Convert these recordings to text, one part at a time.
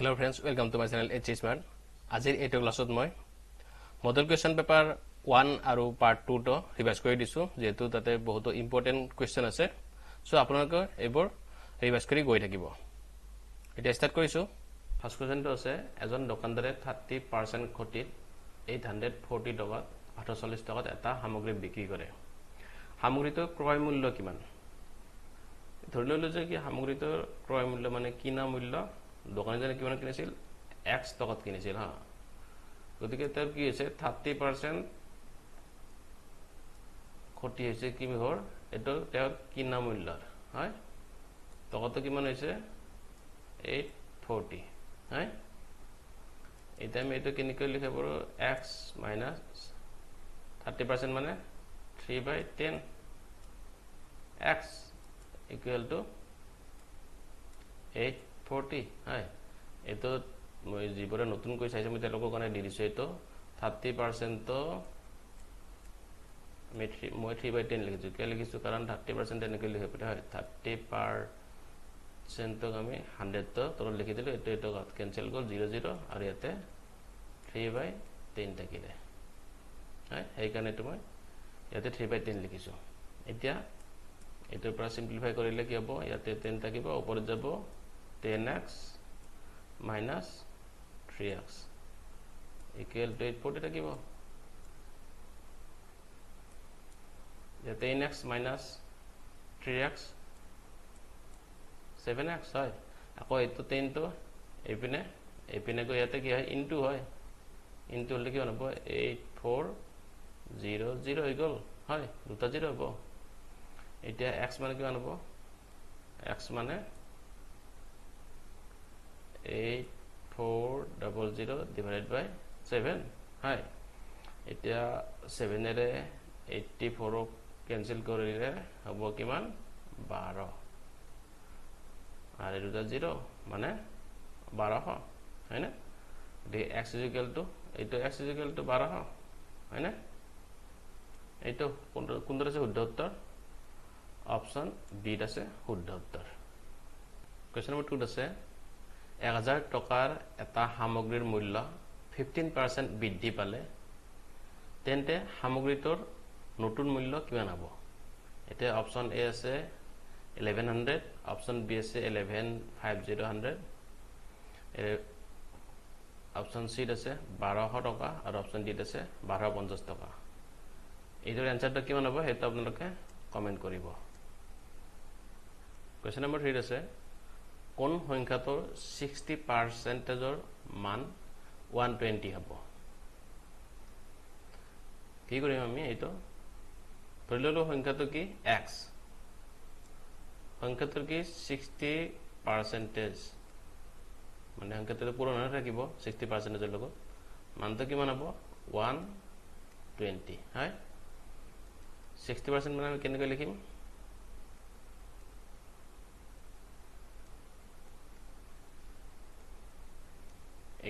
Hello friends, welcome to my channel HC Smart. আজিৰ এইটো ক্লাছত মই মডেল কুৱেশ্যন পেপাৰ 1 আৰু পাৰ্ট 2 টো ৰিভাইজ কৰি দিছো যেহেতু তাতে বহুত ইম্পৰ্টেন্ট কুৱেশ্যন আছে সো আপোনালোকে এইবোৰ ৰিভাইজ কৰি গৈ থাকিব এটা ষ্টাৰ্ট কৰিছো ফাৰ্স্ট কুৱেশ্যনটো আছে এজন দোকানদাৰে 30% খতিত 840 টকাত 48 টকাত এটা সামগ্ৰী বিক্ৰী কৰে সামগ্ৰীটোৰ ক্ৰয় মূল্য কিমান ধৰি ললো যে কি সামগ্ৰীটোৰ ক্ৰয় মূল্য মানে কিনা মূল্য দোকানীজনে কিমান কিনিছিল x টকাত কিনিছিল হা গতিকে তাৰ কি হৈছে 30% খতি হৈছে কি হৰ এটো তেওঁৰ কিনা মূল্য হয় টকাটো কিমান হৈছে 840 হয় এটা আমি এটো কেনেকৈ লিখা পাৰো x - 30% মানে 3/10 x equal to 840 হয় এটো মই জিবৰে নতুন কৈ চাইছো মই তেওঁলোকৰ কাৰণে দি দিছো এটো 30% তো মই 3/10 লিখিছো কি লিখিছো কাৰণ 30% এনেকৈ লিখে পৰে হয় 30% তো আমি 100 তো তলত লিখি দিলো এটো ক্যান্সেল গল 00 আৰু ইয়াতে 3/10 থাকিলে হয় এই কাৰণে মই ইয়াতে 3/10 লিখিছো এতিয়া এটোৰ পৰা সিম্পলিফাই কৰিলে কি হ'ব ইয়াতে 10 থাকিব ওপৰত যাব 10x minus 3x equal to 840 থাকিব ya 10x minus 3x 7x হয় আকৌ এটো 10 তো এপিনে গৈ ইয়াতে কি হয় ইনটু হয় ইনটু হলে কি হ'ব 8400 হৈ গল হয় দুটা 0 হ'ব এতিয়া x মানে কিমান হ'ব x মানে 8400 divided by 7 হয় এতিয়া 7 এৰে 84 ক্যান্সেল কৰিলে হ'ব কিমান 12 আৰু দুটা 0 মানে 1200 হয় না দি x x = 1200 হয় না এইটো কোনটো আছে শুদ্ধ উত্তৰ অপশন বি আছে শুদ্ধ উত্তৰ কোৱেশ্চন নম্বৰ 2 আছে 1000 টকাৰ এটা সামগ্ৰীৰ মূল্য 15% বৃদ্ধি পালে তেন্তে সামগ্ৰীটোৰ নতুন মূল্য কিমান হ'ব এতে অপশন এ আছে 1100 অপশন বি আছে 11500 অপশন সি আছে 1200 টকা আৰু অপশন ডি আছে 1250 টকা এইটোৰ এনসাৰটো কিমান হ'ব হেতু আপোনালোকে কমেন্ট কৰিব কোৱেশ্চন নম্বৰ 3 আছে কোন সংখ্যাটোৰ 60%ৰ মান 120 হ'ব কি কৰিম আমি এইটো ধৰি ললো সংখ্যাটো কি x সংখ্যাটোৰ কি 60% মানে সংখ্যাটো পূৰণ হৈ থাকিব 60% ৰ লগত মানটো কিমান হ'ব 120 হয় 60% মানে আমি কেনেকৈ লিখিম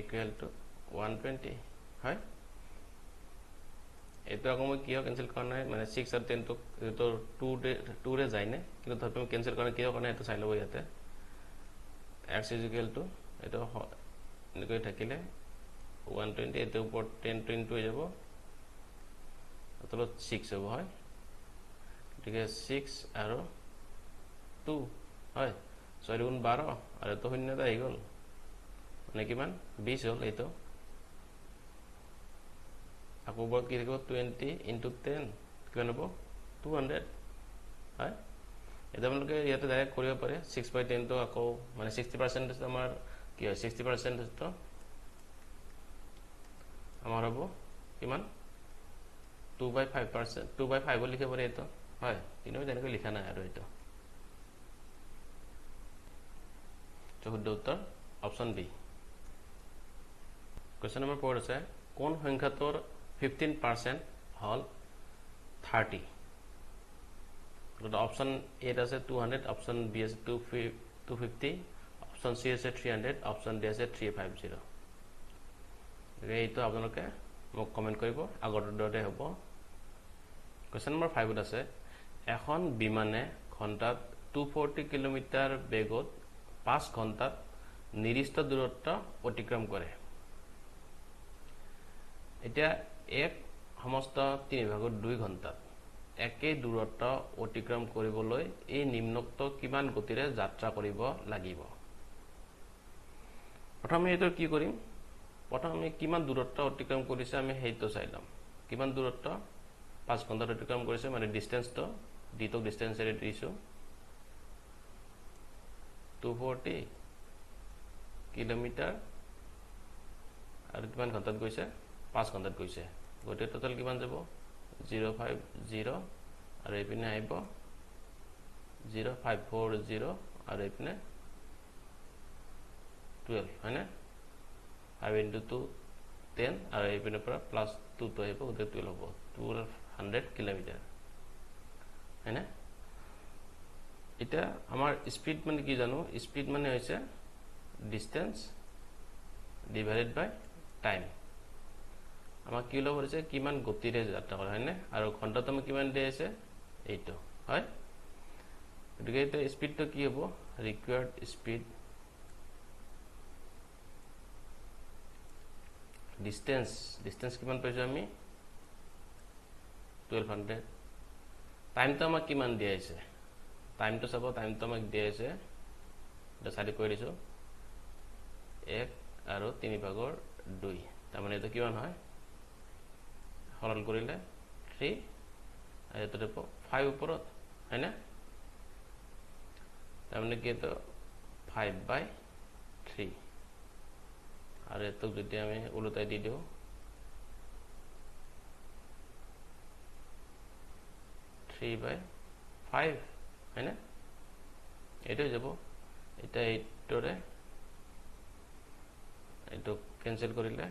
equal to 120 হয় এটো আকৌ মই কিয় ক্যান্সেল কৰা নাই মানে 6 আৰু 10 তো 2 ৰে যায় নে কিন্তু ধৰপে ক্যান্সেল কৰা কিয় কৰা এটো চাই লব ইয়াতে x = এটো এনেকৈ থাকিলে 120 এটো উপৰ 10 to into হৈ যাব তলত 6 হ'ব হয় ঠিক আছে 6 আৰু 2 হয় 6 গুণ 12 আৰু তো শূন্যটা আহি গল মানে কিমান 20 হল এইটো আকৌ বল কি থাকিব 20 into 10 কিমান হ'ব 200 হয় এটা আপোনালোকে ইয়াতে ডাইৰেক্ট কৰিব পাৰে 6/10 তো আকৌ মানে 60% আমাৰ কি হয় 60% তো আমাৰ হ'ব কিমান 2/5% 2/5 লিখিব পাৰে এইটো হয় কিন্তু তেনেকৈ লিখা নাই আৰু এইটো শুদ্ধ উত্তৰ অপশন বি কোৱেশ্চন নম্বৰ 4 আছে কোন সংখ্যাটোৰ 15% হল 30 তো অপশন এ আছে 200 অপশন বি আছে 250 অপশন সি আছে 300 অপশন ডি আছে 350 এইটো আপোনালোকে মোক কমেন্ট কৰিব আগৰ দৰে হ'ব কোৱেশ্চন নম্বৰ 5 আছে এখন বিমানে ঘণ্টাত 240 কিলোমিটাৰ বেগত 5 ঘণ্টাত নিৰ্দিষ্ট দূৰত্ব অতিক্ৰম কৰে এতিয়া 1 সমস্ত 3/2 ঘণ্টাত একে দূৰত্ব অতিক্ৰম কৰিবলৈ এই নিম্নোক্ত কিমান গতিৰে যাত্ৰা কৰিব লাগিব প্ৰথমে এটো কি কৰিম প্ৰথমে কিমান দূৰত্ব অতিক্ৰম কৰিছে আমি হেইটো চাই লম কিমান দূৰত্ব 5 ঘণ্টাত অতিক্ৰম কৰিছে মানে ডিসটেন্সটো ডিটো ডিসটেন্স এৰি দিছো 240 কিলোমিটাৰ আৰু কিমান ঘণ্টাত গৈছে 5 ঘণ্টাত গৈছে গতে টোটাল কিমান যাব 050 আৰু এপিনে আইব 0540 আৰু এপিনে 12 হয়নে 5 into 2 10 আৰু এপিনে পৰা প্লাস 2 তো আহিব গতে 12 হ'ব 200 কিলোমিটাৰ হয়নে এটা আমাৰ স্পিড মানে কি জানো স্পিড মানে হৈছে ডিসটেন্স ডিভাইডেড বাই টাইম আমাক কি লব হৈছে কিমান গতিৰে যাত্ৰা কৰে হয়নে আৰু ঘণ্টাত আমি কিমান দি আছে এইটো হয় গতিকে এটা স্পিডটো কি হ'ব ৰিকোয়াৰ্ড স্পিড ডিসটেন্স কিমান পাইছো আমি 1200 টাইমটো আমাক কিমান দিয়া আছে টাইমটো চাব টাইমটো আমাক দিয়া আছে এটা সারি কৰি দিছো 1 আৰু 3/2 তাৰ মানে এটা কিমান হয় সৰল কৰিলে 3 আৰু এটা 5 ওপৰত হয় না তাৰ মানে কি এটা 5/3 আৰু এটো যদি আমি উলটাই দি দিও 3/5 হয় না এটো যাব এটা এইটোৰে এটো ক্যান্সেল কৰিলে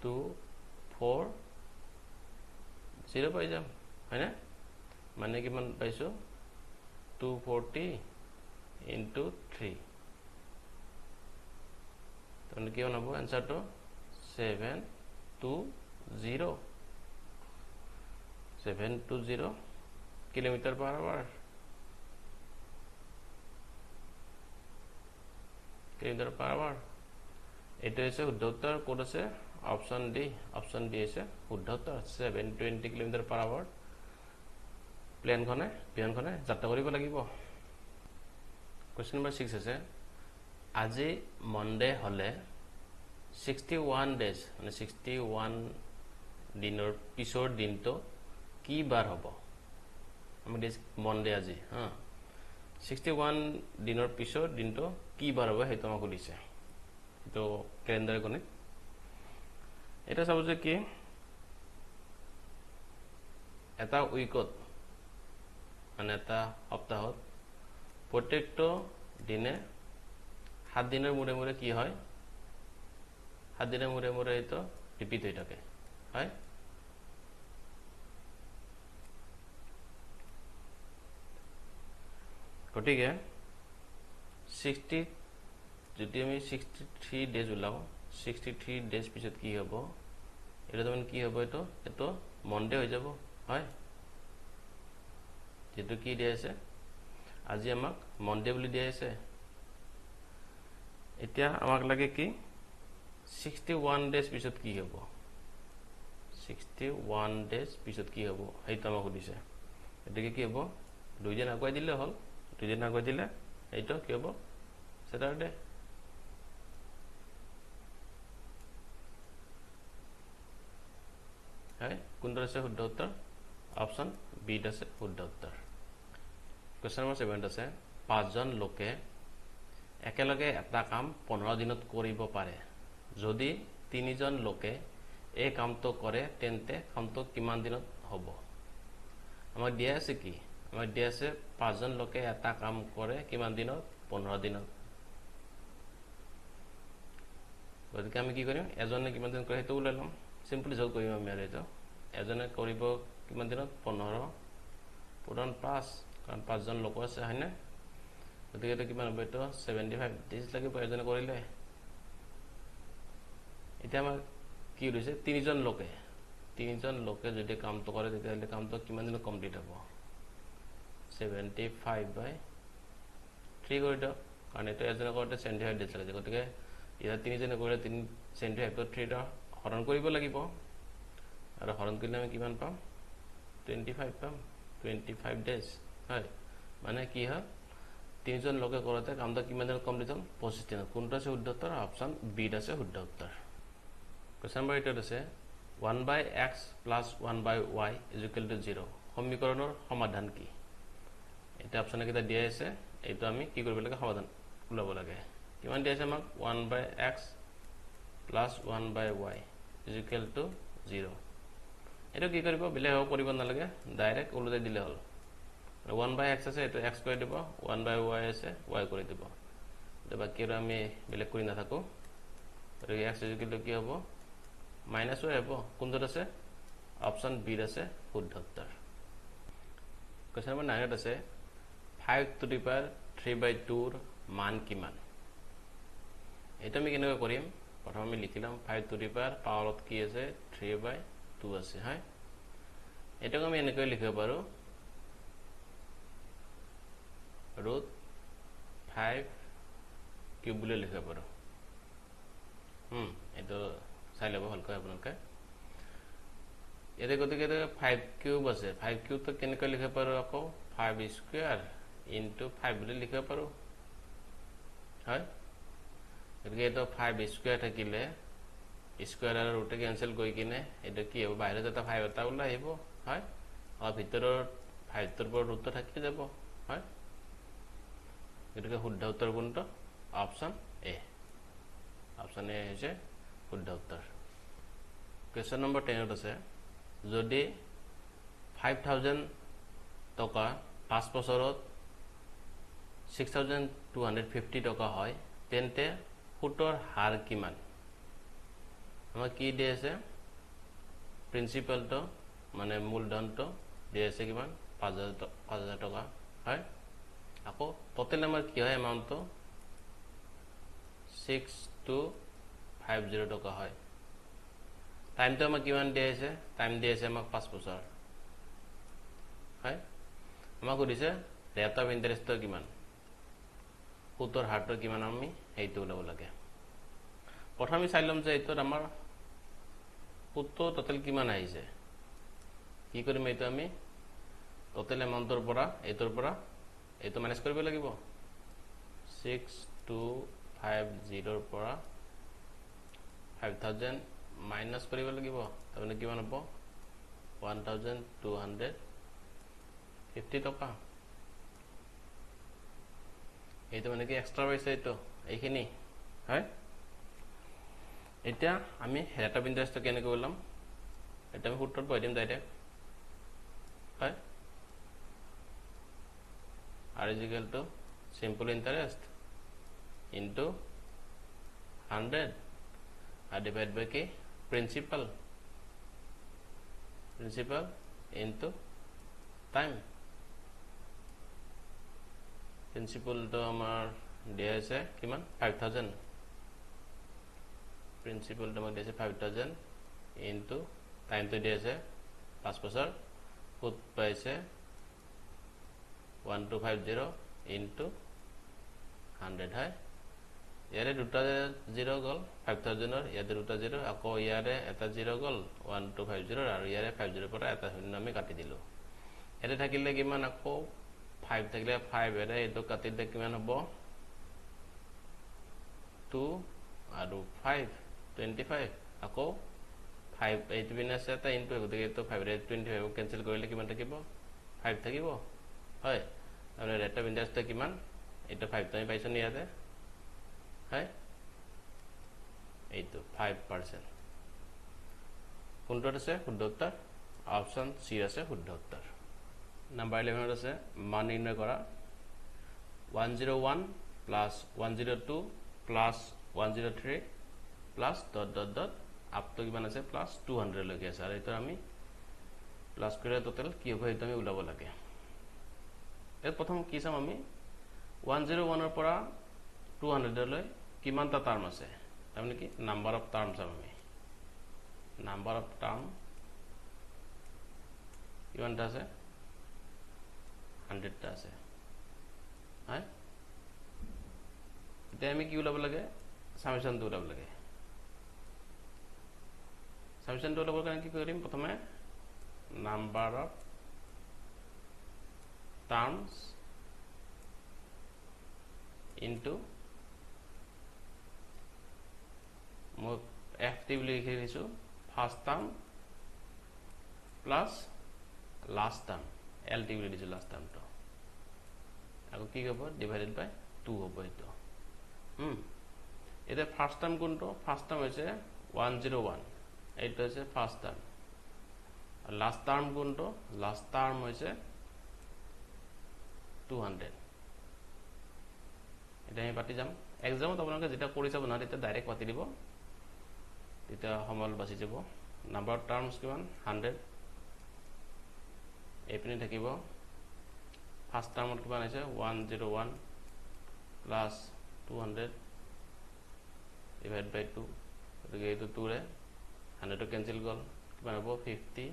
2 4 0 পাই যাম হয় না মানে কিমান পাইছো 240 into 3 তাহলে কি হবে आंसरটো 720 kilometre per hour kilometre per hour এটা হচ্ছে শুদ্ধ উত্তর কোড আছে অপশন ডি আছে শুদ্ধ উত্তর 720 কিলোমিটার পার আওয়ার বিমানখনে যাত্ৰা কৰিব লাগিব কোশ্চেন নম্বৰ 6 আছে আজি মনডে হলে 61 ডেজ মানে 61 দিনৰ পিছৰ দিনটো কি বাৰ হ'ব আমি দিস মনডে আজি হা 61 দিনৰ পিছৰ দিনটো কি বাৰ হ'ব হেতু আমাক দিছে তো ক্যালেন্ডাৰ গণিত এটা চাব যে কি এটা উইকত মানে এটা সপ্তাহত প্ৰত্যেকটো দিনে 7 দিনৰ মুৰে মুৰে কি হয় 7 দিনৰ মুৰে মুৰে এটো ৰিপিট হৈ থাকে হয় গটিকে 60 যদি আমি 63 ডেজ উলাও 63 ডেজ পিছত কি হ'ব এটা তমান কি হ'ব এটো মনডে হৈ যাব হয় যেটো কি দিয়া আছে আজি আমাক মনডে বুলি দিয়া আছে এতিয়া আমাক লাগে কি 61 ডেজ পিছত কি হ'ব 61 ডেজ পিছত কি হ'ব এইটো আমাক দিছে এটাকে কি হ'ব দুই দিন আগুৱাই দিলে হল দুই দিন আগুৱাই দিলে এইটো কি হ'ব স্যাটাৰডে হয় কোনটো আছে শুদ্ধ উত্তৰ অপশন বি আছে শুদ্ধ উত্তৰ কোশ্চেন নম্বৰ 7 আছে পাঁচজন লোকে একেলগে এটা কাম 15 দিনত কৰিব পাৰে যদি তিনিজন লোকে এই কামটো কৰে তেন্তে কামটো কিমান দিনত হ'ব আমাক দিয়া আছে কি আমাক দিয়া আছে পাঁচজন লোকে এটা কাম কৰে কিমান দিনত 15 দিনত গতিকে আমি কি কৰিম এজনে কিমান দিন কৰে হেতু উলাই লম সিম্পলি জল কৰিম আমি আৰু এটো এজনে কৰিব কিমান দিনত 15 পুৰণ 5 কাৰণ পাঁচজন লোক আছে হয় না গতিকে এটা কিমান হবে তো 75 ডেজ লাগিব এজনে কৰিলে এটা আমাৰ কি হৈছে তিনিজন লোকে যদি কামটো কৰে তেতিয়াহলে কামটো কিমান দিনত কমপ্লিট হ'ব 75/3 কৰি দিও কাৰণ এইটো এজনে কৰোঁতে 75 ডেজ লাগিছে গতিকে ইয়াত তিনিজনে কৰিলে 75 3 হৰণ কৰিব লাগিব আৰু হৰণ কৰিলে আমি কিমান পাম 25 পাম 25 ডেজ হয় মানে কি হয় তিনিজন লোকে কৰোঁতে কামটো কিমান দিনত কমপ্লিট হ'ল 25 দিনত কোনটো আছে শুদ্ধ উত্তৰ অপশ্যন বি আছে শুদ্ধ উত্তৰ কোৱেশ্চন নম্বৰ 8 আছে 1/x + 1/y = 0 সমীকৰণৰ সমাধান কি এটা অপশ্যন কেইটা দিয়া আছে এইটো আমি কি কৰিব লাগে সমাধান ওলাব লাগে কিমান দিয়া আছে আমাক 1/x + 1/y = 0 এইটো কি কৰিব বেলেগ কৰিব নালাগে ডাইৰেক্ট ওলটাই দিলে হ'ল 1/x আছে এইটো x কৰি দিব 1/y আছে y কৰি দিব তো বাকি আৰু আমি বেলেগ কৰি নাথাকো আৰু x = কি হ'ব -y হ'ব কোনটোত আছে অপশ্যন বি আছে শুদ্ধ উত্তৰ কোৱেশ্চন নম্বৰ 9 আছে 5^3/2 ৰ মান কিমান এটা আমি কেনেকৈ কৰিম প্ৰথমে আমি লিখিলাম 5^পাৱাৰত কি আছে 3/2 আছে হয় এটাক আমি এনেকৈ লিখিব পাৰো √5³ বুলি লিখিব পাৰো এটো চাই লব ভালকৈ আপোনালোকে এতে গতিকে 5³ আছে 5³ তো কেনেকৈ লিখিব পাৰো আকৌ 5² * 5 বুলি লিখিব পাৰো হয় গতিকে এটো 5² থাকিলে স্কয়াৰ আৰু ৰুট কেনসেল কৰি কিনে এটা কি হ'ব বাহিৰত এটা 5 এটা ওলাই আহিব হয় আৰু ভিতৰত 5 ৰ পৰা ৰুট থাকি যাব হয় গতিকে শুদ্ধ উত্তৰ কোনটো অপশ্যন এ হৈছে শুদ্ধ উত্তৰ কোৱেশ্চন নম্বৰ 10 আছে যদি 5000 টকা 5 বছৰত 6250 টকা হয় তেন্তে সুতৰ হাৰ কিমান আমাক কি দিয়ে আছে প্ৰিন্সিপালটো মানে মূলধনটো দিয়ে আছে কিমান 5000 টকা হয় আকৌ টোটাল আমাৰ কি হয় এমাউন্টটো 6250 টকা হয় টাইমটো আমাক কিমান দিয়ে আছে টাইম দিয়ে আছে আমাক 5 বছৰ হয় আমাক কৈছে ৰেট অফ ইন্টাৰেষ্ট কিমান সুতৰ হাৰটো কিমান আমি এইটো ওলাব লাগে প্ৰথমে চাইলম যে এইটো আমাৰ সুতৰ টোটাল কিমান আহিছে কি কৰিম এইটো আমি টোটাল এমাউন্টৰ পৰা এইটো মাইনাস কৰিব লাগিব 6250 ৰ পৰা 5000 মাইনাস কৰিব লাগিব তাৰমানে কিমান হ'ব 1250 টকা এইটো মানে কি এক্সট্ৰা পাইছে এইটো এইখিনি হয় এতিয়া আমি ৰেট অফ ইন্টাৰেষ্ট কেনেকৈ ওলাম এটা আমি সূত্ৰত বহাই দিম ডাইৰেক্ট হয় r = simple interest into 100 divided by k principal into time principal to amar dia ase kiman 5000 principal to amar dia ase 5000 into time to dia ase 5 বছৰ সুত পাইছে 1250 into 100 হয় ইয়াৰে দুটা 0 গল 5000 ৰ ইয়াতে দুটা 0 আকৌ ইয়াৰে এটা 0 গল 1250 আৰু ইয়াৰে 50 পৰা এটা শূন্য আমি কাটি দিলো এতে থাকিলে কিমান আকৌ 5 থাকিলে 5 এৰে এটো কাটি দিলে কিমান হ'ব 2 আৰু 5 25 আকৌ 5 এইটো বিনা আছে এটা ইনটু গতিকে তো 5 ৰে 25 কেনসেল কৰিলে কিমান থাকিব 5 থাকিব হয় আৰু ৰেট অফ ইন্টাৰেষ্ট কিমান এটা 5 তুমি পাইছো নি ইয়াতে হয় এইটো 5% কোনটো আছে শুদ্ধ উত্তৰ অপশ্যন সি আছে শুদ্ধ উত্তৰ নাম্বাৰ 11 আছে মান নিৰ্ণয় কৰা 101 + 102 + 103 + ... আপ টু কিমান আছে +200 লৈকে আছে আৰু এটা আমি প্লাস করে টোটাল কি হবে এটা আমি উলাব লাগে এর প্রথম কি চাম আমি 101 এর পৰা 200 লৈ কিমানটা টার্ম আছে তার মানে কি নাম্বার অফ টার্ম চাম আমি নাম্বার অফ টার্ম কিমানটা আছে 100 টা আছে হয় এতিয়া আমি কি ওলাব লাগে সামেশনটো ওলাব লাগে সামেশনটো ওলাবৰ কাৰণে কি কৰিম প্ৰথমে নাম্বাৰ অফ টাৰ্মস ইনটু মই ft বুলি লিখি দিছো first term plus last term lt বুলি দিছো লাস্ট টার্মটো আকৌ কি হ'ব ডিভাইডেড বাই 2 হ'ব এটো এটা ফার্স্ট টার্ম কোনটো ফার্স্ট টার্ম হৈছে 101 এইটো হৈছে ফার্স্ট টার্ম আর লাস্ট টার্ম কোনটো লাস্ট টার্ম হৈছে 200 এটা আমি পাতি যাম এক্সামত আপোনালোকে যেটা কৰি চাব না তেতিয়া ডাইৰেক্ট পাতি দিব তেতিয়া সমল বাছি যাব নাম্বাৰ টার্মস কিমান 100 এপিনে থাকিব ফার্স্ট টার্মত কিমান আছে 101 প্লাস 200 ডিভাইড বাই 2 গতিকে এইটো 2 ৰে 100 টো ক্যান্সেল গল কিমান হ'ব 50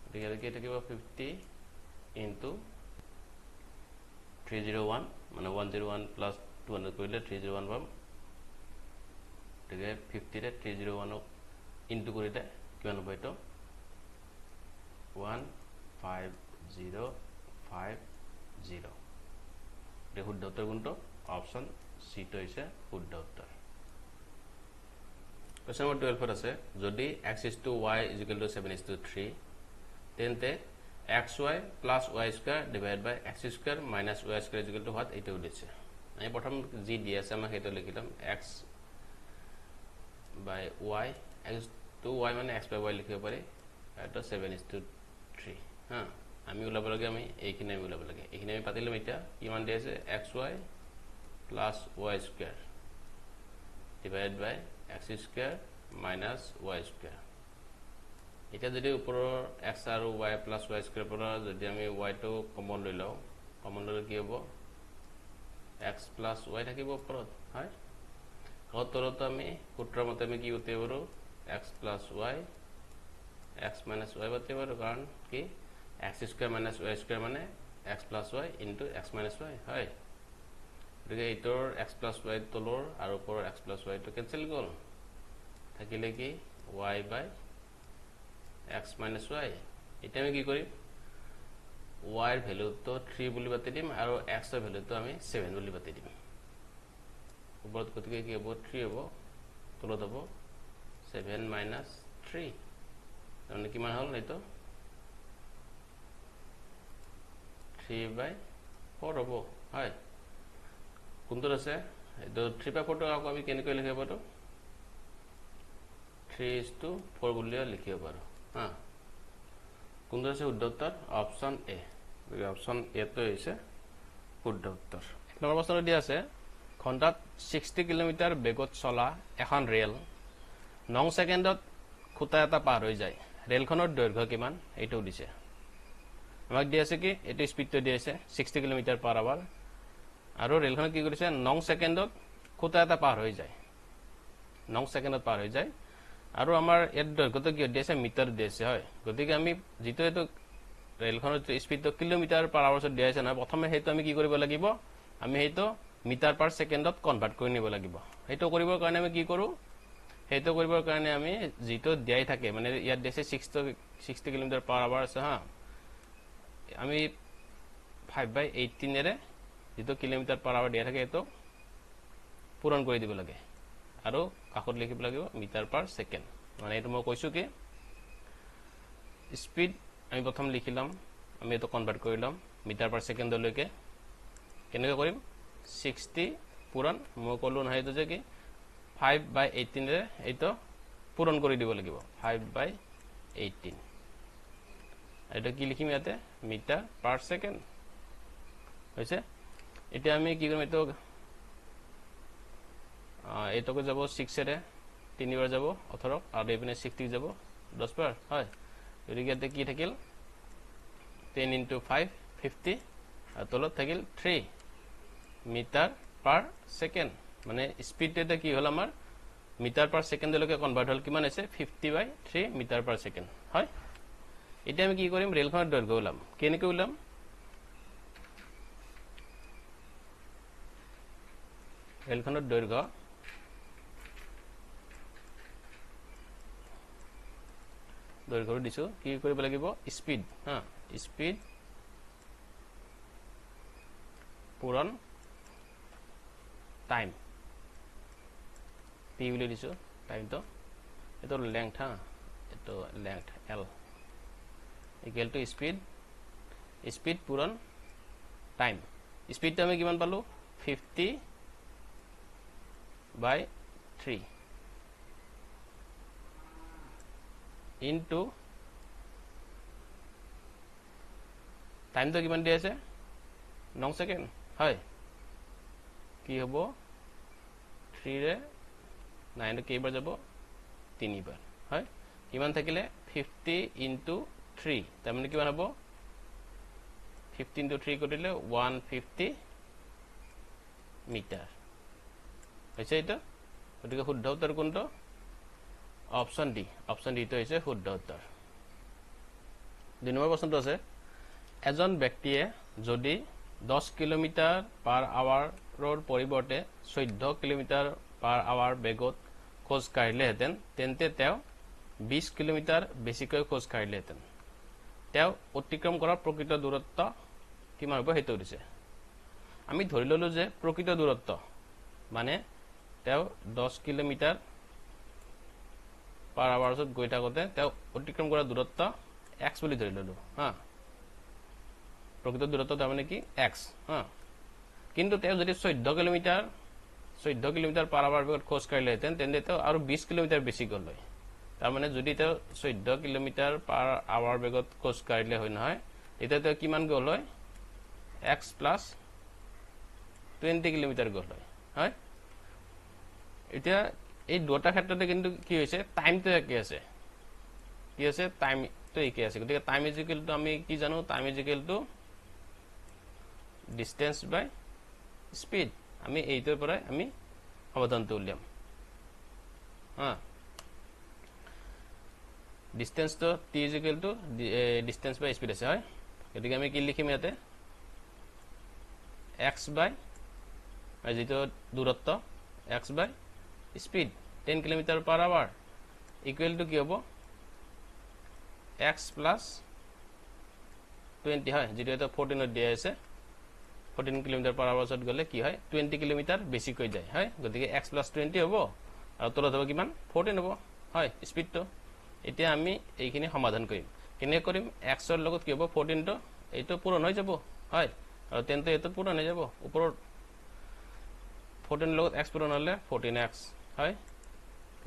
গতিকে কি থাকিব 50 ইনটু 301 মানে 101 প্লাস 200 কৰিলে 301 পাম গতিকে 50 ৰে 301 ইনটু কৰিলে কিমান হ'ব এটো 15050 এটা শুদ্ধ উত্তৰ কোনটো অপশন সি টো হৈছে শুদ্ধ উত্তৰ কোৱেশ্চন নম্বৰ 12 আছে যদি x is to y is equal to 7 is to 3 তেন্তে xy plus y square divided by x square minus y square is equal to what এইটো দিছে আমি প্ৰথম যি দি আছে আমাক সেইটো লিখিলাম x by y x to y মানে x by y লিখিব পাৰি এটা 7 is to 3 হ্যাঁ আমি ওলাব লাগে আমি এইখিনি আমি ওলাব লাগে এইখিনি আমি পাতিলাম এটা কিমান দি আছে xy plus y square divided by x square minus y square এটা যদি উপৰৰ x আৰু y plus y square পৰা যদি আমি y টো কমন লৈ লও কমন লৈ কি হ'ব x plus y থাকিব ওপৰত হয় তলত আমি সূত্ৰৰ মতে আমি কি উতে পাৰো x plus y x minus y বাতিব পাৰো কাৰণ কি x square minus y square মানে x plus y into x minus y হয় গতিকে ইটোৰ x plus y তলৰ আৰু ওপৰৰ x plus y টো ক্যান্সেল গল থাকিলে কি y by x minus y এটা আমি কি কৰিম y এৰ ভ্যালু তো 3 বুলি বাতি দিম আৰু x এৰ ভ্যালু তো আমি 7 বুলি বাতি দিম উপৰত গতিকে কি হ'ব 3 হ'ব তলত হ'ব 7 minus 3 মানে কিমান হল এইটো 3 by 4 হ'ব হয় কোনটো আছে এইটো 3 by 4 টো আকৌ আমি কেনেকৈ লিখিব পাৰো 3 is to 4 বুলি লিখিব পাৰো হা কোনটো আছে শুদ্ধ উত্তৰ অপশন এ অপশন এ তো হৈছে শুদ্ধ উত্তৰ এক নম্বৰ প্ৰশ্ন দিয়া আছে ঘণ্টাত 60 কিলোমিটাৰ বেগত চলা এখন ৰেল 9 সেকেন্ডত খুঁটা এটা পাৰ হৈ যায় ৰেলখনৰ দৈৰ্ঘ্য কিমান এইটো দিছে আমাক দিয়া আছে কি এটো স্পিডটো দিয়া আছে 60 কিলোমিটাৰ পাৰ আৱাৰ আৰু ৰেলখন কি কৰিছে 9 সেকেন্ডত খুঁটা এটা পাৰ হৈ যায় 9 সেকেন্ডত পাৰ হৈ যায় আৰু আমাৰ এৰ দৈৰ্ঘ্যটো কি দিয়া আছে মিটাৰ দিয়া আছে হয় গতিকে আমি যেটো এটো ৰেলখনৰ স্পিডটো কিলোমিটাৰ পাৰ আৱাৰত দিয়া আছে না প্ৰথমে হেতু আমি কি কৰিব লাগিব আমি হেতু মিটাৰ পাৰ সেকেন্ডত কনভাৰ্ট কৰি নিব লাগিব হেতু কৰিবৰ কাৰণে আমি কি কৰো হেতু কৰিবৰ কাৰণে আমি যেটো দিয়াই থাকে মানে ইয়াত দিছে 60 কিলোমিটাৰ পাৰ আৱাৰ আছে হা আমি 5/18 এৰে যেটো কিলোমিটাৰ পাৰ আৱাৰ দিয়া থাকে এটো পূৰণ কৰি দিব লাগে আৰু কাকত লিখিব লাগিব মিটাৰ পাৰ সেকেন্ড মানে এটো মই কৈছো কি স্পিড আমি প্ৰথম লিখিলাম আমি এটো কনভাৰ্ট কৰিলাম মিটাৰ পাৰ সেকেন্ড লৈকে কেনেকৈ কৰিম 60 পূৰণ মই কলো নহয় এটো যে কি 5/18 ৰে এটো পূৰণ কৰি দিব লাগিব 5/18 এটা কি লিখিম ইয়াতে মিটাৰ পাৰ সেকেন্ড হৈছে এতিয়া আমি কি কৰিম এটোকে যাব 6 এৰে 3 বাৰ যাব 18 আৰু এপিনে 60 যাব 10 বাৰ হয় গতিকে কি থাকিল 10 into 5 50 আৰু তলত থাকিল 3 মিটাৰ পাৰ সেকেন্ড মানে স্পিড এটা কি হল আমাৰ মিটাৰ পাৰ সেকেন্ড লৈকে কনভাৰ্ট হল কিমান আছে 50/3 মিটাৰ পাৰ সেকেন্ড হয় এতিয়া আমি কি কৰিম ৰেলখনৰ দৈৰ্ঘ্য উলাম কেনেকৈ উলাম ৰেলখনৰ দৈৰ্ঘ্য দিছো কি কৰিব লাগিব স্পীড হা স্পীড পূৰণ টাইম পি বুলি দিছো টাইমটো এটো লেংথ হা এটো length L equal to speed পূৰণ টাইম স্পীডটো আমি কিমান পালো 50/3 ইনটু টাইমটো কিমান দি আছে 9 সেকেন্ড হয় কি হ'ব 3 ৰে 9 ৰে কেইবাৰ যাব 3 বাৰ হয় কিমান থাকিলে 50 ইনটু 3 তাৰ মানে কিমান হ'ব 15 to 3 কৰিলে 150 মিটাৰ হৈছে এটা গতিকে শুদ্ধ উত্তৰ কোনটো অপচন ডি টো হৈছে শুদ্ধ উত্তৰ 2 নম্বৰ প্ৰশ্নটো আছে এজন ব্যক্তিয়ে যদি 10 কিলোমিটাৰ পাৰ আৱাৰৰ পৰিৱৰ্তে 14 কিলোমিটাৰ পাৰ আৱাৰ বেগত খোজ কাঢ়িলেহেঁতেন তেন্তে তেওঁ 20 কিলোমিটাৰ বেছিকৈ খোজ কাঢ়িলেহেঁতেন তেওঁ অতিক্ৰম কৰা প্ৰকৃত দূৰত্ব কিমান হ'ব হেতু দিছে আমি ধৰি ললো যে প্ৰকৃত দূৰত্ব মানে তেওঁ 10 কিলোমিটাৰ পাৰ আৱাৰত গৈ থাকোতে তেওঁ অতিক্ৰম কৰা দূৰত্ব x বুলি ধৰি ললো হা প্ৰকৃত দূৰত্ব তাৰ মানে কি x হা কিন্তু তেওঁ যদি 14 কিলোমিটাৰ পাৰ আৱাৰ বেগত খোজ কাঢ়িলেহেঁতেন তেন্তে তেওঁ আৰু 20 কিলোমিটাৰ বেছি গ'ল হয় তাৰ মানে যদি তেওঁ 14 কিলোমিটাৰ পাৰ আৱাৰ বেগত খোজ কাঢ়িলে হয় নহয় তেতিয়া তেওঁ কিমান গ'ল হয় x plus 20 কিলোমিটাৰ গ'ল হয় এতিয়া এই দুটা ক্ষেত্ৰতে কিন্তু কি হৈছে টাইমটো একে আছে কি আছে টাইমটো একে আছে গতিকে টাইম ইজ ইকুৱেল টু আমি কি জানো time is equal to distance by speed আমি এইটোৰ পৰা আমি সমাধানটো উলিয়াম হা ডিসটেন্স তো t is equal to distance by speed আছে হয় গতিকে আমি কি লিখিম ইয়াতে x বাই যেটো দূৰত্ব x by speed 10 kilometre per hour equal to কি হ'ব x plus 20 হয় যেটো এটা 14 ত দিয়া আছে 14 কিলোমিটাৰ পাৰ আৱাৰত গলে কি হয় 20 কিলোমিটাৰ বেছি কৈ যায় হয় গতিকে x plus 20 হ'ব আৰু তলত হ'ব কিমান 14 হ'ব হয় স্পীডটো এতিয়া আমি এইখিনি সমাধান কৰিম কেনে কৰিম x ৰ লগত কি হ'ব 14 টো এইটো পূৰণ হৈ যাব হয় আৰু 10 টো এইটো পূৰণ হৈ যাব ওপৰত 14 লগত x পূৰণ হলে 14x হয়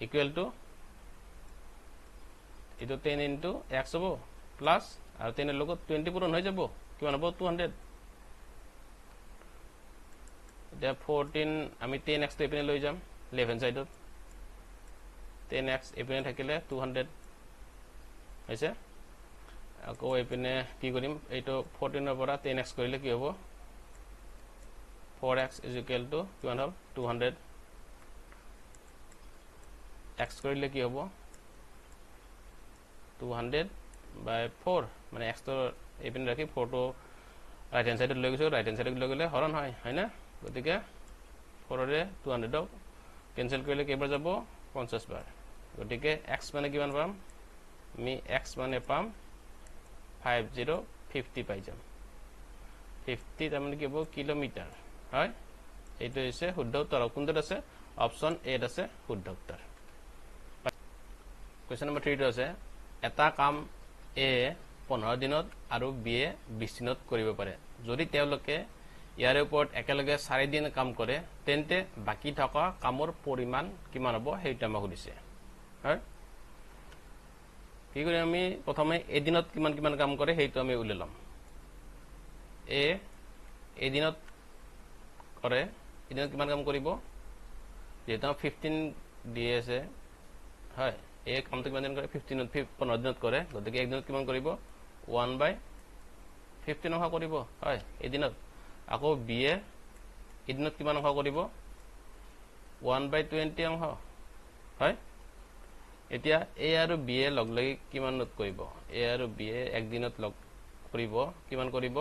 ইকুৱেল টু এইটো 10 ইনটু x হ'ব প্লাস আৰু 10 ৰ লগত 20 পূৰণ হৈ যাব কিমান হ'ব 200 এতিয়া 14 আমি 10x টো এপিনে লৈ যাম লেফট হ্যান্ড সাইডত 10x এপিনে থাকিলে 200 হৈছে আকৌ এপিনে কি কৰিম এইটো 14 ৰ পৰা 10x কৰিলে কি হ'ব 4x is equal to কিমান হ'ব 200 x কৰিলে কি হ'ব 200/4 মানে x তো এপিনে ৰাখি 4 টো ৰাইট হ্যান্ড সাইডত লৈ গৈছো ৰাইট হ্যান্ড সাইডত লৈ গলে হৰণ হয় না গতিকে 4 ৰে 200 কেনসেল কৰিলে কেইবাৰ যাব 50 বাৰ গতিকে x মানে কিমান পাম আমি x মানে পাম 50 পাই যাম 50 তাৰ মানে কি হ'ব কিলোমিটাৰ হয় এইটো হৈছে শুদ্ধ উত্তৰ কোনটোত আছে অপচন এ আছে শুদ্ধ উত্তৰ কোৱেশ্চন নম্বৰ 3 টো আছে এটা কাম এ 15 দিনত আৰু বি এ 20 দিনত কৰিব পাৰে যদি তেওঁলোকে ইয়াৰ ওপৰত একেলগে 4 দিন কাম কৰে তেন্তে বাকি থকা কামৰ পৰিমাণ কিমান হ'ব হেইটো আমাক সুধিছে হয় কি কৰি আমি প্ৰথমে এদিনত কিমান কাম কৰে হেইটো আমি উলিয়াম এদিনত কৰে এদিনত কিমান কাম কৰিব যেটা 15 দি আছে হয় এই কামটো কিমান দিন কৰে 15 দিনত কৰে গতিকে এক দিনত কিমান কৰিব 1/15 অংশ কৰিব হয় এদিনত আকৌ বি এ এদিনত কিমান অংশ কৰিব 1/20 অংশ হয় এতিয়া এ আৰু বি এ লগ লাগি কিমানত কৰিব এ আৰু বি এ এক দিনত লগ কৰিব কিমান কৰিব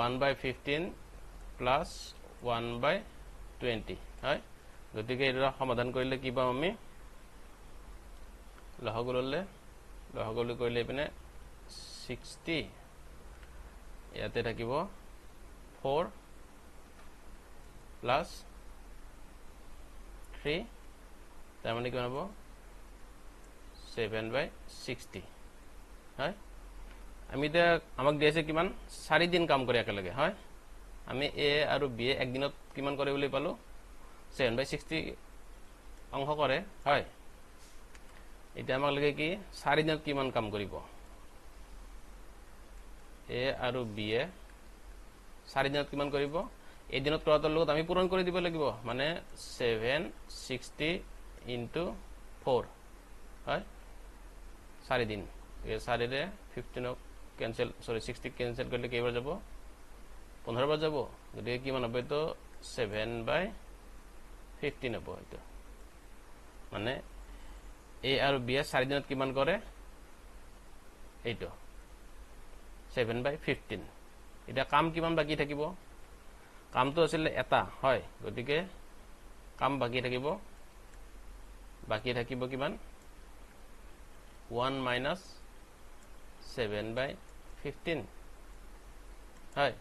1/15 plus 1/20 হয় গতিকে এটা সমাধান কৰিলে কি পাম আমি লহগলৈ কৰিলে ইপিনে 60 ইয়াতে থাকিব 4 প্লাস 3 তার মানে কিমান হ'ব 7/60 হয় আমি এতিয়া আমাক দিয়েছে কিমান 4 দিন কাম কৰি একেলগে হয় আমি এ আৰু বি এক দিনত কিমান কৰে বুলি পালো 7/60 অংশ কৰে হয় এটা আমাক লাগে কি 4 দিনত কিমান কাম কৰিব এ আৰু বি এ 4 দিনত কিমান কৰিব এদিনত কৰাৰ লগত আমি পূৰণ কৰি দিব লাগিব মানে 760 * 4 হয় 4 দিন এই 4 ৰে 15 ক্যান্সেল 60 ক্যান্সেল কৰিলে কেইবাৰ যাব 15 বাৰ যাব গতিকে কিমান হবে তো 7/15 হ'ব এটা মানে এ আৰু বি 4 দিনত কিমান কৰে এইটো 7/15 এটা কাম কিমান বাকি থাকিব কামটো আছিল এটা হয় গতিকে কাম বাকি থাকিব কিমান 1 - 7/15 হয়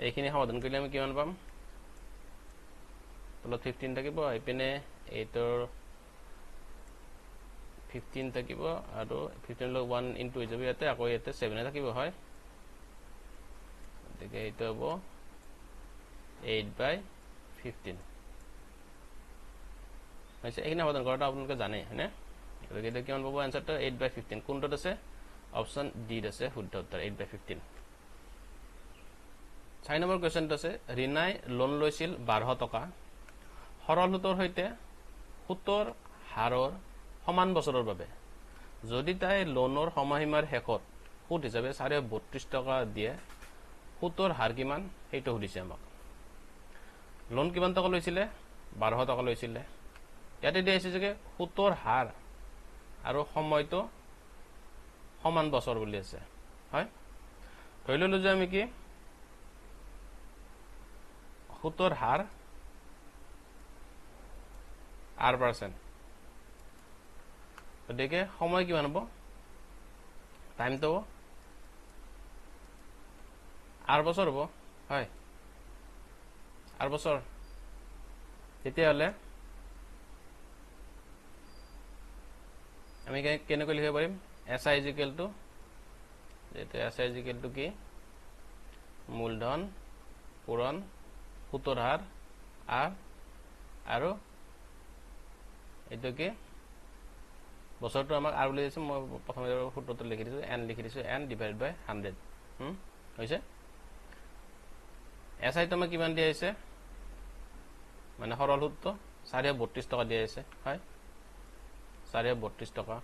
এইখিনি সমাধান কৰিলে আমি কিমান পাম তলত 15 থাকিব এপিনে 8 ৰ 15 থাকিব আৰু 15 লগ 1 ইনটু হৈ যাব ইয়াতে আকৌ ইয়াতে 7 থাকিব হয় গতিকে এইটো হ'ব 8/15 হৈছে এইখিনি সমাধান কৰাটো আপোনালোকে জানে হয়নে গতিকে কিমান পাব আনসাৰটো 8/15 কোনটোত আছে অপচন ডি ত আছে শুদ্ধ উত্তৰ 8/15 6 নম্বৰ কোৱেশ্চনটো আছে ৰিনাই লোন লৈছিল 1200 টকা সৰল সুতৰ সৈতে সুতৰ হাৰৰ সমান বছৰৰ বাবে যদি তাই লোনৰ সময়সীমাৰ শেষত সুদ হিচাপে 432 টকা দিয়ে সুতৰ হাৰ কিমান সেইটো সুধিছে আমাক লোন কিমান টকা লৈছিলে 1200 টকা লৈছিলে ইয়াতে দিয়া আছে যে সুতৰ হাৰ আৰু সময়টো সমান বছৰ বুলি আছে হয় ধৰি ললো যে আমি কি সুতৰ হাৰ r% গতিকে সময় কিমান হ'ব টাইমটো r বছৰ হ'ব হয় r বছৰ তেতিয়াহ'লে আমি কেনেকৈ লিখিব পাৰিম SI = যেটো SI = কি মূলধন পূৰণ সুতৰ হাৰ r আৰু এইটো কি বছৰটো আমাক r বুলি দিছে মই প্ৰথমে সূত্ৰটো লিখি দিছো n লিখি দিছো n / 100 হৈছে SI তো আমাক কিমান দিয়া আছে মানে সৰল সূত্ৰ 432 টকা দিয়া আছে হয় 432 টকা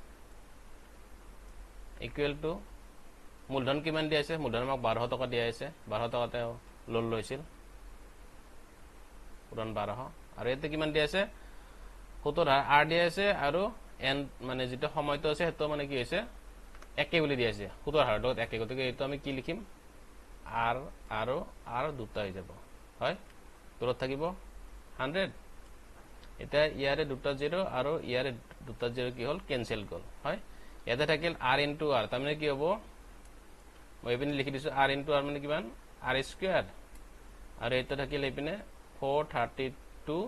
ইকুৱেল টু মূলধন কিমান দিয়া আছে মূলধন আমাক 1200 টকা দিয়া আছে 1200 টকাতে লোন লৈছিল পুৰণ 1200 আৰু এতে কিমান দিয়া আছে সুতৰ হাৰ r দিয়া আছে আৰু n মানে যেটো সময়টো আছে হেতো মানে কি হৈছে একে বুলি দিয়া আছে সুতৰ হাৰৰ লগত একে গতিকে এইটো আমি কি লিখিম r আৰু r দুটা হৈ যাব হয় তলত থাকিব 100 এটা ইয়াৰে দুটা 0 আৰু ইয়াৰে দুটা 0 কি হল ক্যান্সেল গল হয় ইয়াতে থাকিল r * r তাৰ মানে কি হ'ব মই এপিনে লিখি দিছো r * r মানে কিমান r² আৰু এটা থাকিল এপিনে 432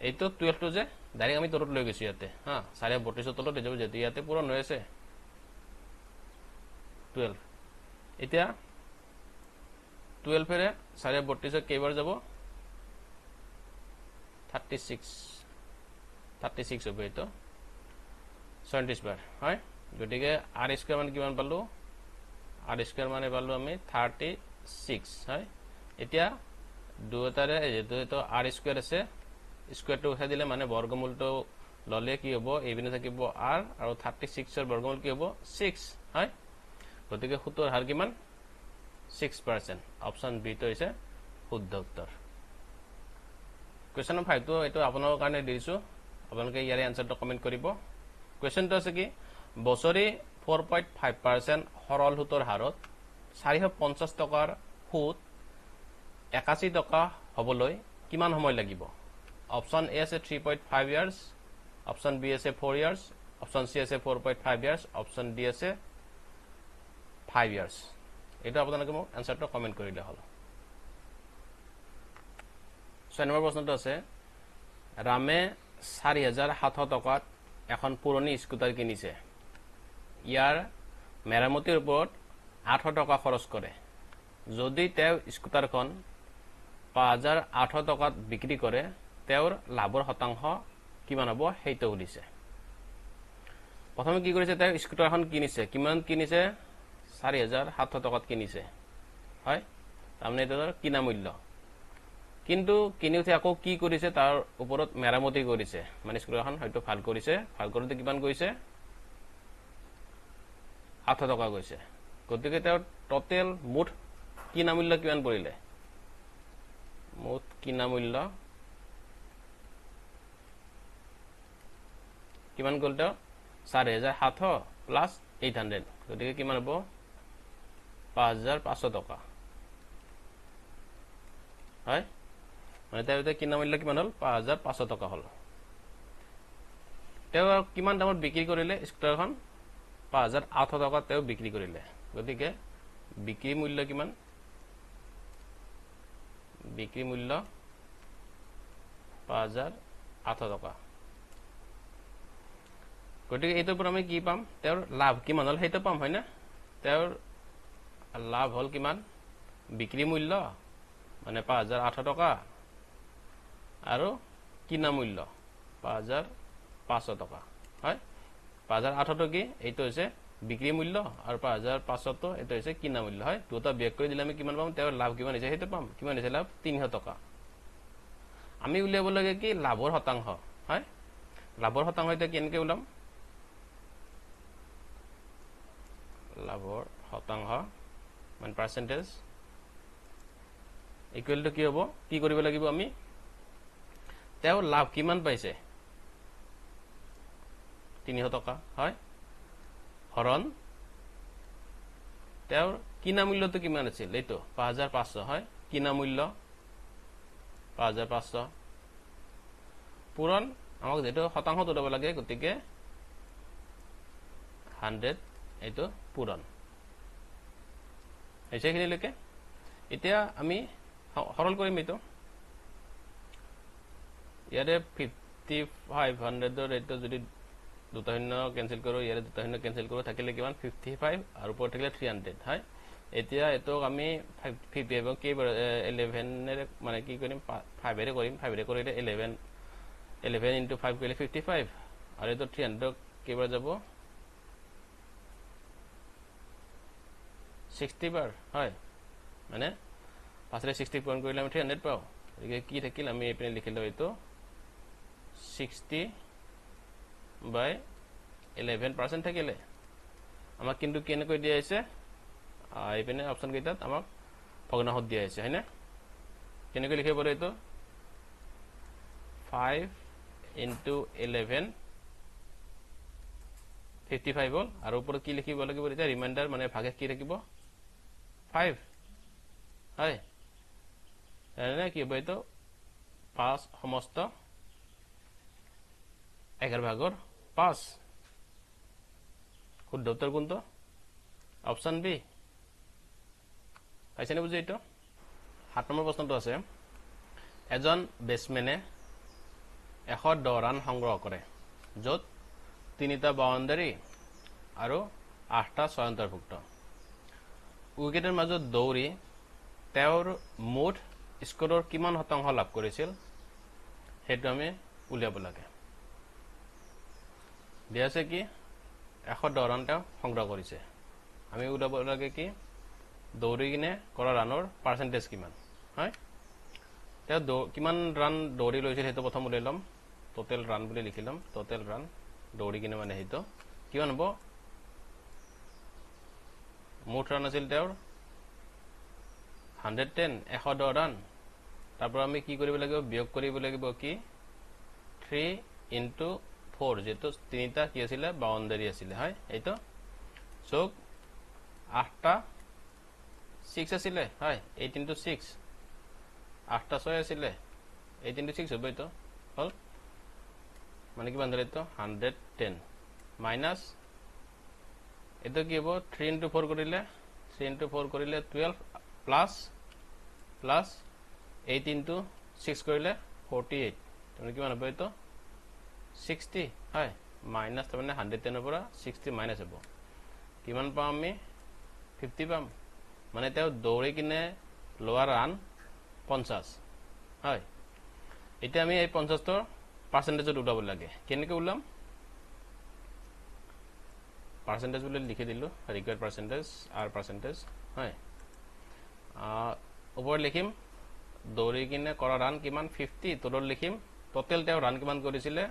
এইটো 12 টো যে ডাইৰেক্ট আমি তলত লৈ গৈছো ইয়াতে হা 432 তলত যাব যেতি ইয়াতে পূৰণ হৈ আছে 12 এতিয়া 12 এৰে 432 কেইবাৰ যাব 36 হবে এটা 37 বার হয় গটিকে r² মানে কিমান পালো r² মানে পালো আমি 36 হয় এতিয়া দুটাৰে যেটো r² আছে স্কয়াৰটো উঠাই দিলে মানে বৰ্গমূলটো ললে কি হ'ব এইবিনে থাকিব r আৰু 36 এৰ বৰ্গমূল কি হ'ব 6 হয় গটিকে সুতৰ হাৰ কিমান 6% অপশন বি তো হৈছে শুদ্ধ উত্তৰ Question number 5 তো এটো আপোনালোকৰ কাৰণে দিছো আপোনালোকে ইয়াৰে আনসাৰটো কমেন্ট কৰিব কোৱেশ্চনটো আছে কি বছৰি 4.5% সৰল সুতৰ হাৰত 450 টকাৰ সুত 81 টকা হ'বলৈ কিমান সময় লাগিব অপচন এ আছে 3.5 ইয়াৰ্ছ অপচন বি আছে 4 ইয়াৰ্ছ অপচন সি আছে 4.5 ইয়াৰ্ছ অপচন ডি আছে 5 ইয়াৰ্ছ এটা আপোনালোকে মোক আনসাৰটো কমেন্ট কৰিলে হল 6 নম্বৰ প্ৰশ্নটো আছে ৰামে 4700 টকাত এখন পুৰণি স্কুটাৰ কিনিছে ইয়াৰ মেৰামতিৰ ওপৰত 800 টকা খৰচ কৰে যদি তেওঁ স্কুটাৰখন 5800 টকাত বিক্ৰী কৰে তেওঁৰ লাভৰ শতাংশ কিমান হ'ব সেইটো উলিছে প্ৰথমে কি কৰিছে তেওঁ স্কুটাৰখন কিনিছে কিমান কিনিছে 4700 টকাত কিনিছে হয় তাৰমানে এটা কিনা মূল্য কিন্তু কিনি উঠি আকৌ কি কৰিছে তাৰ ওপৰত মেৰামতি কৰিছে মানে স্কুটাৰখন হয়তো ভাল কৰিছে ভাল কৰোতে কিমান গৈছে 800 টকা গৈছে গতিকে তেওঁৰ টোটাল মুঠ কিনা মূল্য কিমান পৰিলে মুঠ কিনা মূল্য কিমান গ'ল তেওঁ 4700 প্লাস 800 গতিকে কিমান হ'ব 5500 টকা হয় মানে তেওঁৰ কিনা মূল্য কিমান হল 5500 টকা হল তেওঁ কিমান দামত বিক্ৰী কৰিলে স্কুটাৰখন 5800 টকাত তেওঁ বিক্ৰী কৰিলে গতিকে বিক্ৰী মূল্য কিমান বিক্ৰী মূল্য 5800 টকা গতিকে এইটোৰ পৰা আমি কি পাম তেওঁৰ লাভ কিমান হল সেইটো পাম হয় না তেওঁৰ লাভ হল কিমান বিক্ৰী মূল্য মানে 5800 টকা আৰু কিনা মূল্য 5500 টকা হয় 5800 টকা কি এইটো হৈছে বিক্ৰী মূল্য আৰু 5500 তো এইটো হৈছে কিনা মূল্য হয় দুটা বিয়োগ কৰি দিলে আমি কিমান পাম তেওঁৰ লাভ কিমান হৈছে সেইটো পাম কিমান হৈছে লাভ 300 টকা আমি উলিয়াব লাগে কি লাভৰ শতাংশ হয় লাভৰ শতাংশ এটা কেনেকৈ উলাম লাভৰ শতাংশ মানে পাৰ্সেন্টেজ ইকুয়াল টু কি হ'ব কি কৰিব লাগিব আমি তেওঁ লাভ কিমান পাইছে 300 টকা হয় হৰণ তেওঁৰ কিনা মূল্যটো কিমান আছিল এইটো 5500 হয় কিনা মূল্য 5500 পূৰণ আমাক যেটো শতাংশ দিব লাগে গতিকে 100 এইটো পূৰণ এইখিনিলৈকে এতিয়া আমি সৰল কৰিম এইটো ইয়াৰে 5500 ৰ এইটো যদি দুটা শূন্য কেনসেল কৰো ইয়াৰে দুটা শূন্য কেনসেল কৰো থাকিলে কিমান 55 আৰু ওপৰত থাকিলে 300 হয় এতিয়া এটো আমি 50 এবং কি 11 এর মানে কি কৰিম 5 এৰে কৰিম 5 এৰে কৰিলে 11 into 5 কৰিলে 55 আৰু এটো 300 কিবাৰ যাব 60 বাৰ হয় মানে পাছলে 60 পূৰণ কৰিলে আমি 300 পাও একে কি থাকিল আমি এপিনে লিখিলো এটো 60 by 11% থাকিলে আমাক কিন্তু কেনেকৈ দিয়া আছে এপিনে অপচন কেইটাত আমাক ভগ্নাংশত দিয়া আছে হয়নে কেনেকৈ লিখিব পাৰো এটো 5 into 11 55 হল আৰু ওপৰত কি লিখিব লাগিব এটা ৰিমাইন্ডাৰ মানে ভাগে কি থাকিব 5 হয় এনে কি হ'ব এটো 5 সমস্ত 11 ভাগৰ 5 শুদ্ধ উত্তৰ কোনটো অপচন বি পাইছেনে বুজি এইটো 7 নম্বৰ প্ৰশ্নটো আছে এজন বেটসম্যানে 110 ৰান সংগ্ৰহ কৰে যত 3টা বাউন্ডাৰী আৰু 8টা স্বয়ন্তৰ্ভুক্ত উইকেটৰ মাজত দৌৰি তেওঁৰ মুঠ স্কোৰৰ কিমান শতাংশ লাভ কৰিছিল হেতু আমি উলিয়াব লাগে দিয়া আছে কি 110 ৰান তেওঁ সংগ্ৰহ কৰিছে আমি উলিয়াব লাগে কি দৌৰি কিনে কৰা ৰানৰ পাৰ্সেন্টেজ কিমান হয় তেওঁ কিমান ৰান দৌৰি লৈছিল হেতু প্ৰথম উলাই লম টোটাল ৰান বুলি লিখিলাম টোটাল ৰান দৌৰি কিনে মানে হেতু কিমান হ'ব মুঠ ৰান আছিল তেওঁৰ 110 110 ৰান তাৰপৰ আমি কি কৰিব লাগিব বিয়োগ কৰিব লাগিব কি 3 into 4 যেটো 3টা কি আছিল বাউন্ডাৰী আছিল হয় এইটো সো 8টা 6 আছিল হয় 8 into 6 8টা 6 আছিলে 8 into 6 হ'ব এইটো হল মানে কিমান ধৰে এইটো 110 মাইনাস এইটো কি হ'ব 3 into 4 কৰিলে 3 into 4 কৰিলে 12 প্লাস 8 into 6 কৰিলে 48 মানে কিমান হ'ব এইটো 60 হয় মাইনাস তাৰ মানে 110 ৰ পৰা 60 মাইনাস হ'ব কিমান পাম আমি 50 পাম মানে তেও দৌৰি কিনে লোৱাৰ ৰান 50 হয় এতিয়া আমি এই 50 ৰ পাৰ্সেন্টেজত উঠাব লাগে কেনেকৈ উলাম পাৰ্সেন্টেজ বলে লিখে দিলো ৰিকোয়াৰ্ড পাৰ্সেন্টেজ আৰ পাৰ্সেন্টেজ হয় ওপৰ লিখিম দৌৰি কিনে কৰা ৰান কিমান 50 তলৰ লিখিম টোটাল তেও ৰান কিমান কৰিছিলে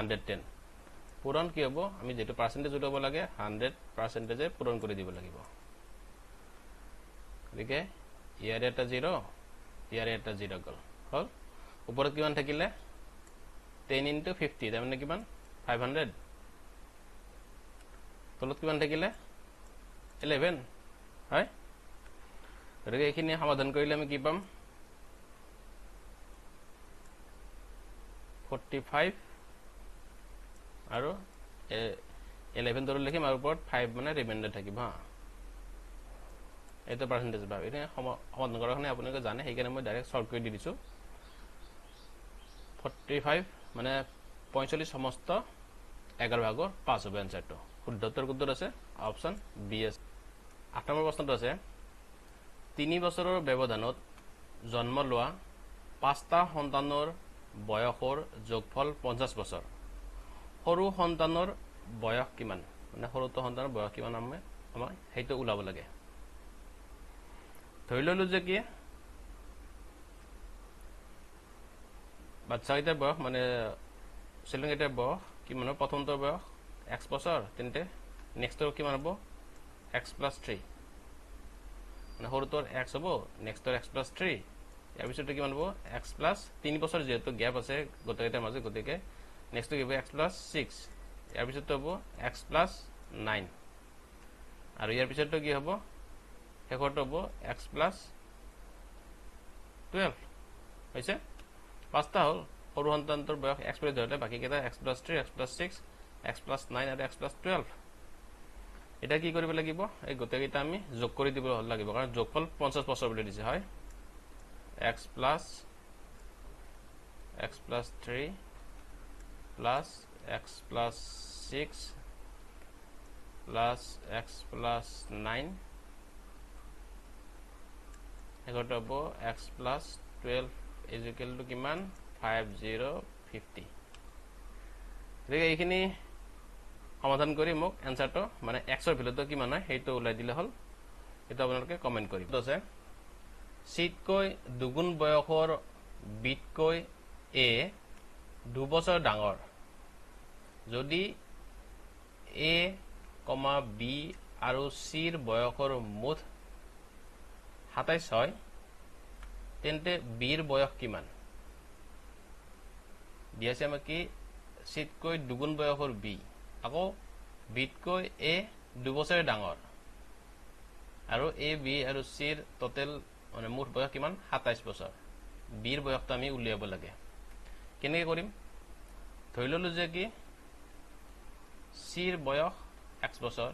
110 পূৰণ কি হ'ব আমি যেটো পাৰ্সেন্টেজ উঠাব লাগে 100% এ পূৰণ কৰি দিব লাগিব গতিকে ইয়াৰে এটা 0 ইয়াৰে এটা 0 গল হল ওপৰত কিমান থাকিলে 10 into 50 তাৰ মানে কিমান 500 তলত কিমান থাকিলে 11 হয় গতিকে এইখিনি সমাধান কৰিলে আমি কি পাম 45 আৰু 11 তলত লিখিম আৰু ওপৰত 5 মানে ৰিমাইন্ডাৰ থাকিব হা এটা পাৰ্সেন্টেজ ভাব এটা সমাধান কৰাৰ কাৰণে আপোনালোকে জানে সেইকাৰণে মই ডাইৰেক্ট সলভ কৰি দিছো 45 মানে 45 সমস্ত 11 ভাগৰ 5 হ'ব এনসাৰটো শুদ্ধ উত্তৰ কোনটো আছে অপচন বি আছে 8 নম্বৰ প্ৰশ্নটো আছে 3 বছৰৰ ব্যৱধানত জন্ম লোৱা 5টা সন্তানৰ বয়সৰ যোগফল 50 বছৰ সৰু সন্তানৰ বয়স কিমান মানে সৰুটো সন্তানৰ বয়স কিমান আমি সেইটো উলাব লাগে ধৰি ললো যে কি বাচ্চাইটাৰ বয়স মানে চিলুঙিটাৰ বয়স কিমান প্ৰথমটোৰ বয়স x বছৰ তেন্তে নেক্সটৰ কিমান হ'ব x + 3 মানে সৰুটোৰ x হ'ব নেক্সটৰ x + 3 ইয়াৰ পিছতে কিমান হ'ব x + 3 বছৰ যেহেতু গ্যাপ আছে গোটেইটাৰ মাজে গতিকে নেক্সট কি হ'ব x + 6 ইয়াৰ পিছতে হ'ব x + 9 আৰু ইয়াৰ পিছতে কি হ'ব শেষৰটো হ'ব x + 12 হৈছে পাঁচটা হল সৰু সন্তানটোৰ বয়স x বুলি ধৰিলে বাকি কেইটা x + 3 x + 6 x + 9 আৰু x + 12 এটা কি কৰিব লাগিব এই গোটেইটা আমি যোগ কৰি দিব লাগিব কাৰণ যোগফল 50 বছৰ বুলি দিছে হয় x + 3 plus x + 6 plus x + 9 এগোটো হ'ব x + 12 = কিমান 5050 দেখে এইখিনি সমাধান কৰি মোক এনসাৰটো মানে x ৰ ভ্যালুটো কিমান হয় সেইটো উলাই দিলে হল এটা আপোনালোকে কমেন্ট কৰিব আছে সিতকৈ দুগুণ বয়সৰ বিতকৈ a 2 বছৰ ডাঙৰ যদি a, b আৰু c ৰ বয়সৰ মুঠ 27 হয় তেন্তে b ৰ বয়স কিমান দিয়াছে আমাকে সিতকৈ দুগুণ বয়সৰ b আকৌ বিতকৈ a 2 বছৰ ডাঙৰ আৰু a b আৰু c ৰ টোটাল মানে মুঠ বয়স কিমান 27 বছৰ b ৰ বয়সটো আমি উলিয়াব লাগে কেনেকৈ কৰিম ধৰি ললো যে কি c ৰ বয়স x বছৰ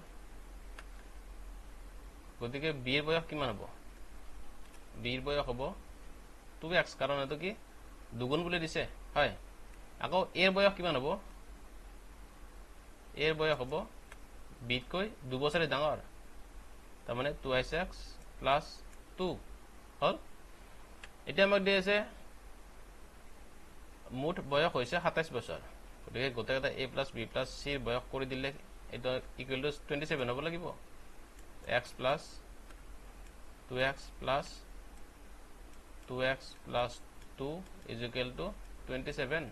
গতিকে b ৰ বয়স কিমান হ'ব b ৰ বয়স হ'ব 2x কাৰণ এটো কি দুগুণ বুলি দিছে হয় আকৌ a ৰ বয়স কিমান হ'ব a ৰ বয়স হ'ব b তকৈ 2 বছৰ ডাঙৰ তাৰ মানে 2x + 2 হল এতিয়া আমাক দিছে মুঠ বয়স হৈছে 27 বছৰ গতিকে গোটেইটা a + b + c ৰ বয়স কৰি দিলে এটা ইকুৱেল টু 27 হ'ব লাগিব x + 2x + 2x + 2 = 27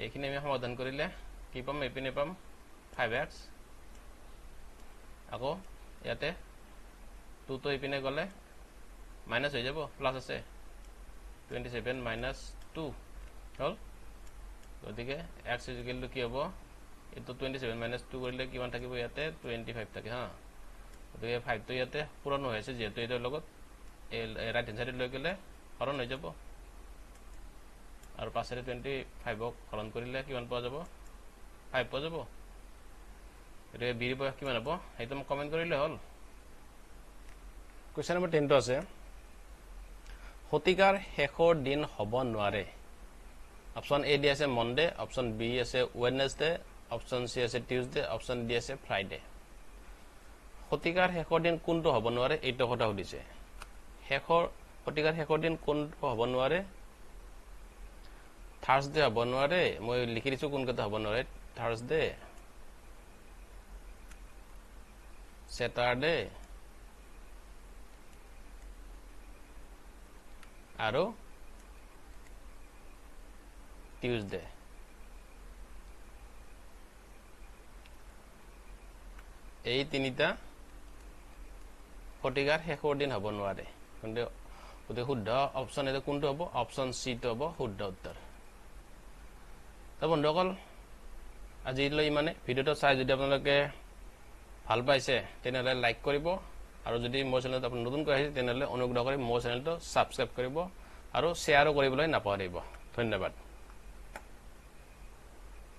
এইখিনি আমি সমাধান কৰিলে কি পাম এপিনে পাম 5x আকৌ ইয়াতে 2 তো এপিনে গলে মাইনাস হৈ যাব প্লাস আছে 27 - 2 হল গতিকে x = কি হ'ব এটো 27 - 2 কৰিলে কিমান থাকিব ইয়াতে 25 থাকে হা গতিকে 5 তো ইয়াতে পূৰণ হৈ আছে যেহেতু এটাৰ লগত ৰাইট হ্যান্ড সাইডে লৈ গ'লে হৰণ হৈ যাব আৰু 5 25 ক হৰণ কৰিলে কিমান পোৱা যাব 5 পোৱা যাব এটো বি ৰ বয়স কিমান হ'ব সেইটো মই কমেন্ট কৰিলে হ'ল কোৱেশ্চন নম্বৰ 10 টো আছে শতিকাৰ শেষৰ দিন হ'ব নোৱাৰে অপচন এ দি আছে মনডে অপচন বি আছে ওয়েডনেসডে অপচন সি আছে টিউজডে অপচন ডি আছে ফ্ৰাইডে শতিকাৰ শেষৰ দিন কোনটো হ'ব নোৱাৰে এইটো কথা সুধিছে শতিকাৰ শেষৰ দিন কোনটো হ'ব নোৱাৰে থাৰ্সডে হ'ব নোৱাৰে মই লিখি দিছো কোন কথা হ'ব নোৱাৰে থাৰ্সডে স্যাটাৰডে আৰু টিউজডে এই তিনিটা শতিকাৰ শেষৰ দিন হ'ব নোৱাৰে কিন্তু শুদ্ধ অপচন এটা কোনটো হ'ব অপচন সি টো হ'ব শুদ্ধ উত্তৰ তো বন্ধুসকল আজিলৈ ইমানে ভিডিওটো চাই যদি আপোনালোকে ভাল পাইছে তেনেহলে লাইক কৰিব আৰু যদি মোৰ চেনেলটো আপুনি নতুনকৈ আহিছে তেনেহলে অনুগ্ৰহ কৰি মোৰ চেনেলটো সাবস্ক্ৰাইব কৰিব আৰু শ্বেয়াৰো কৰিবলৈ নাপাহৰিব ধন্যবাদ